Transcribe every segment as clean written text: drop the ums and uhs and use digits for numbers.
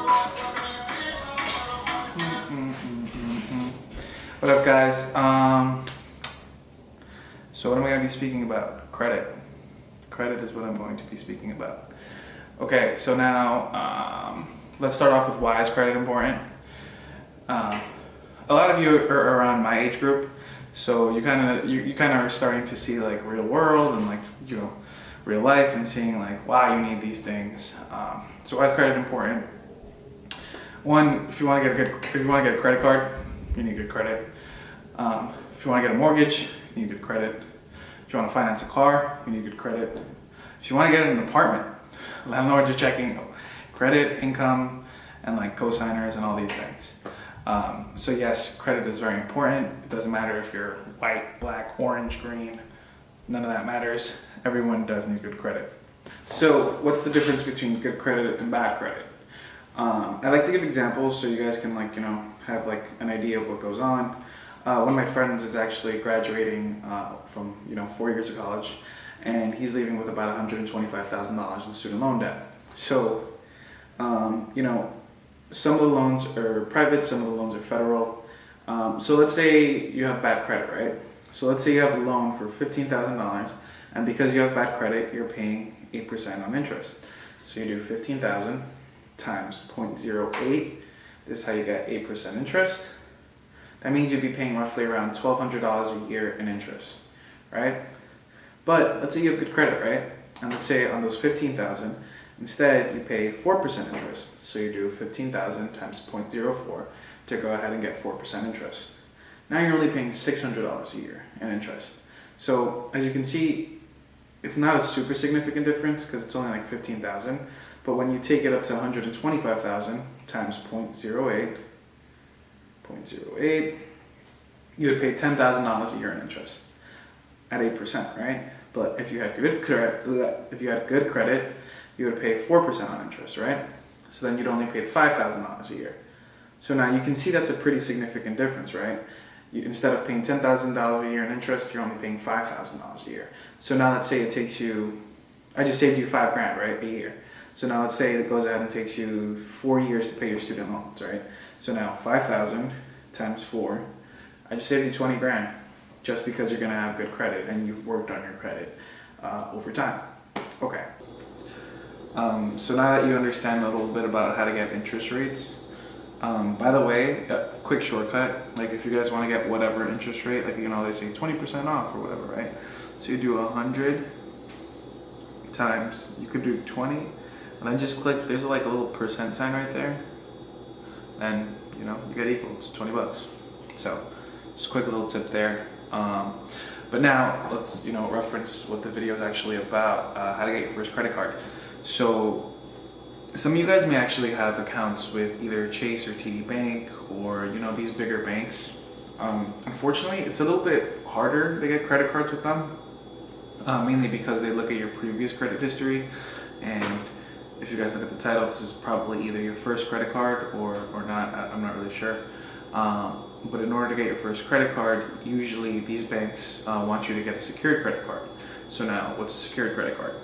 What up, guys? So what am I going to be speaking about? Credit. Credit is what I'm going to be speaking about. Okay, so now let's start off with why is credit important. A lot of you are around my age group, so you kind of are starting to see like real world and like real life and seeing like why you need these things. So why is credit important? One, if you want to get a credit card, you need good credit. If you want to get a mortgage, you need good credit. If you want to finance a car, you need good credit. If you want to get an apartment, landlords are checking credit, income, and like co-signers and all these things. So yes, credit is very important. It doesn't matter if you're white, black, orange, green, none of that matters. Everyone does need good credit. So what's the difference between good credit and bad credit? I like to give examples so you guys can have like an idea of what goes on. One of my friends is actually graduating from 4 years of college, and he's leaving with about $125,000 in student loan debt. So some of the loans are private, some of the loans are federal. So let's say you have bad credit, right? So let's say you have a loan for $15,000, and because you have bad credit, you're paying 8% on interest. So you do 15,000 times 0.08. This is how you get 8% interest. That means you'd be paying roughly around $1,200 a year in interest, right? But let's say you have good credit, right? And let's say on those 15,000, instead you pay 4% interest. So you do 15,000 times 0.04 to go ahead and get 4% interest. Now you're only paying $600 a year in interest. So as you can see, it's not a super significant difference because it's only like 15,000. But when you take it up to 125,000 times 0.08, you would pay $10,000 a year in interest at 8%, right? But if you had good credit, you would pay 4% on interest, right? So then you'd only pay $5,000 a year. So now you can see that's a pretty significant difference, right? Instead of paying $10,000 a year in interest, you're only paying $5,000 a year. So now let's say it takes you, I just saved you $5,000, right, a year. So now let's say it goes ahead and takes you 4 years to pay your student loans, right? So now 5,000 times 4, I just saved you 20 grand just because you're gonna have good credit and you've worked on your credit over time. Okay. So now that you understand a little bit about how to get interest rates, by the way, a quick shortcut, like if you guys want to get whatever interest rate, like they say 20% off or whatever, right? So you do 100 times, you could do 20, and then just click, there's like a little percent sign right there, and you get equals 20 bucks. So just a quick little tip there. But now let's reference what the video is actually about, how to get your first credit card. So some of you guys may actually have accounts with either Chase or TD Bank or these bigger banks. Unfortunately, it's a little bit harder to get credit cards with them, mainly because they look at your previous credit history, and if you guys look at the title, this is probably either your first credit card or not. I'm not really sure. But in order to get your first credit card, usually these banks want you to get a secured credit card. So now, what's a secured credit card?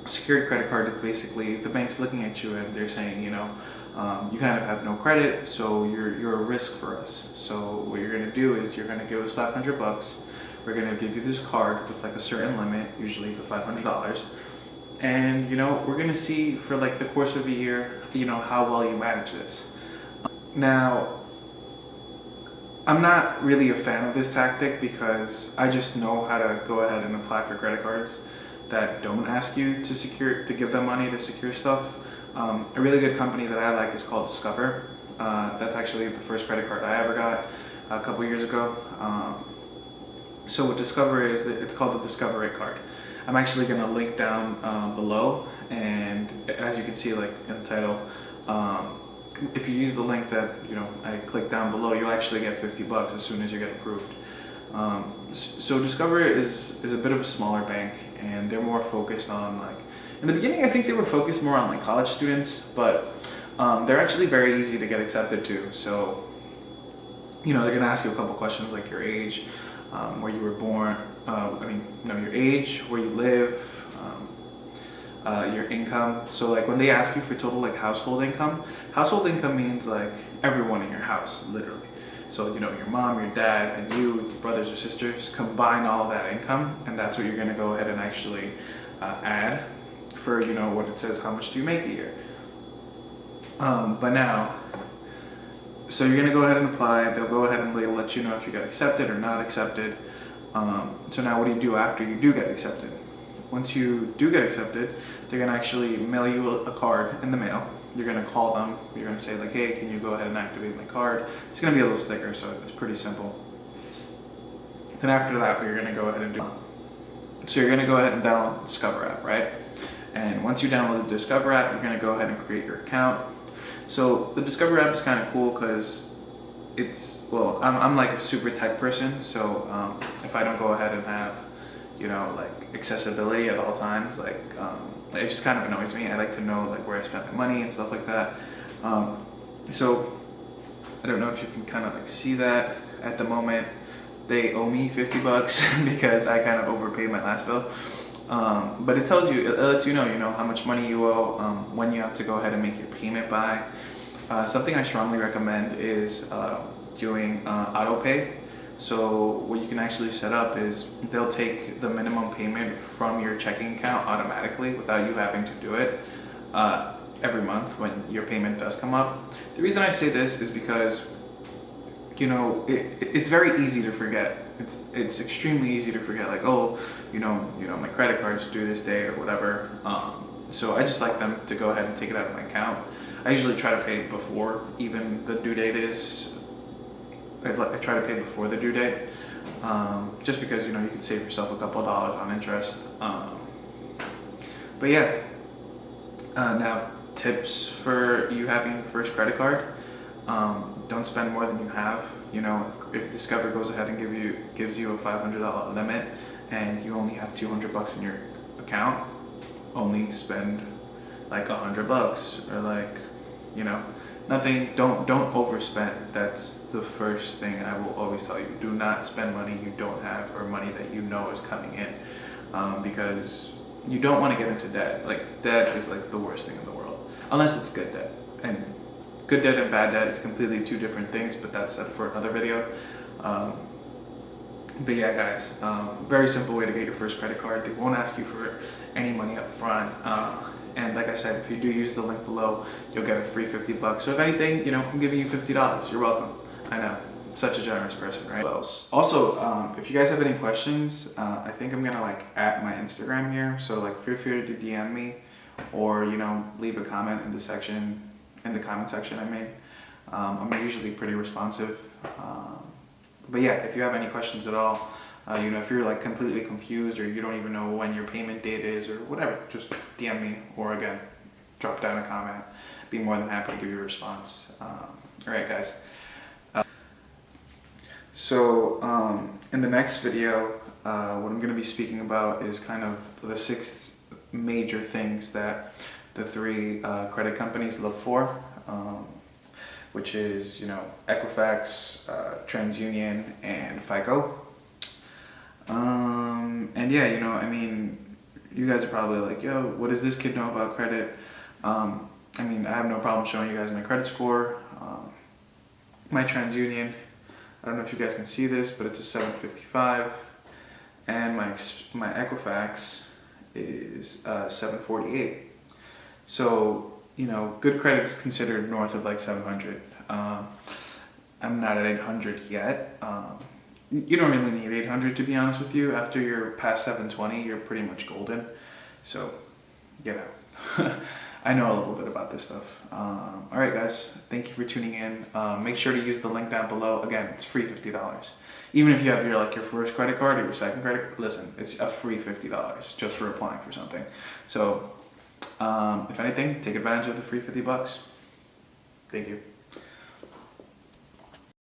A secured credit card is basically the bank's looking at you and they're saying, you kind of have no credit, so you're a risk for us. So what you're going to do is you're going to give us 500 bucks. We're going to give you this card with like a certain limit, usually the $500. And we're going to see for like the course of a year, how well you manage this. Now, I'm not really a fan of this tactic because I just know how to go ahead and apply for credit cards that don't ask you to give them money to secure stuff. A really good company that I like is called Discover. That's actually the first credit card I ever got a couple years ago. So what Discover is, it's called the Discover It card. I'm actually going to link down below, and as you can see like in the title, if you use the link that I click down below, you'll actually get 50 bucks as soon as you get approved. So Discover is a bit of a smaller bank, and they're more focused on like, in the beginning I think they were focused more on like college students, but they're actually very easy to get accepted to. So they're gonna ask you a couple questions like your age, where you were born, your age, where you live, your income. So like when they ask you for total like household income means like everyone in your house, literally. So your mom, your dad, and you, your brothers or sisters, combine all of that income, and that's what you're gonna go ahead and actually add for what it says, how much do you make a year. But now, so you're gonna go ahead and apply. They'll go ahead and they'll let you know if you got accepted or not accepted. So now what do you do after you do get accepted? Once you do get accepted, they're gonna actually mail you a card in the mail. You're gonna call them. You're gonna say like, hey, can you go ahead and activate my card? It's gonna be a little sticker, so it's pretty simple. Then after that, what you're gonna go ahead and do. So you're gonna go ahead and download the Discover app, right? And once you download the Discover app, you're gonna go ahead and create your account. So the Discover app is kind of cool because I'm like a super tech person, so if I don't go ahead and have like accessibility at all times, like it just kind of annoys me. I like to know like where I spend my money and stuff like that. So I don't know if you can kind of like see that at the moment. They owe me $50 because I kind of overpaid my last bill. But it tells you, it lets you know how much money you owe, when you have to go ahead and make your payment by. Something I strongly recommend is doing auto pay. So what you can actually set up is they'll take the minimum payment from your checking account automatically without you having to do it every month when your payment does come up. The reason I say this is because it's very easy to forget. It's extremely easy to forget, like, oh, my credit card's due this day or whatever. So I just like them to go ahead and take it out of my account. I usually try to pay before even the due date is. I try to pay before the due date, just because you can save yourself a couple of dollars on interest. But yeah, now tips for you having your first credit card: don't spend more than you have. If Discover goes ahead and gives you a $500 limit, and you only have $200 in your account, only spend like $100 or like nothing. Don't overspend. That's the first thing I will always tell you. Do not spend money you don't have or money that is coming in, because you don't want to get into debt. Like debt is like the worst thing in the world, unless it's good debt. And good debt and bad debt is completely two different things, but that's for another video. But yeah, guys, very simple way to get your first credit card. They won't ask you for any money up front. And like I said, if you do use the link below, you'll get a free $50. So if anything, I'm giving you $50. You're welcome. I know, such a generous person, right? Also, if you guys have any questions, I think I'm gonna like at my Instagram here. So like feel free to DM me, or leave a comment in the comment section. I'm usually pretty responsive. But yeah, if you have any questions at all, if you're like completely confused or you don't even know when your payment date is or whatever, just DM me, or again, drop down a comment. Be more than happy to give you a response. All right, guys. So in the next video, what I'm going to be speaking about is kind of the 6 major things that the 3 credit companies look for, which is Equifax, TransUnion, and FICO. And yeah, you guys are probably like, yo, what does this kid know about credit? I have no problem showing you guys my credit score. My TransUnion, I don't know if you guys can see this, but it's a 755, and my Equifax is 748. So good credit's considered north of like 700. I'm not at 800 yet. You don't really need 800, to be honest with you. After you're past 720, you're pretty much golden. So, I know a little bit about this stuff. All right, guys. Thank you for tuning in. Make sure to use the link down below. Again, it's free $50. Even if you have your first credit card or your second credit, listen, it's a free $50 just for applying for something. So, if anything, take advantage of the free $50. Thank you.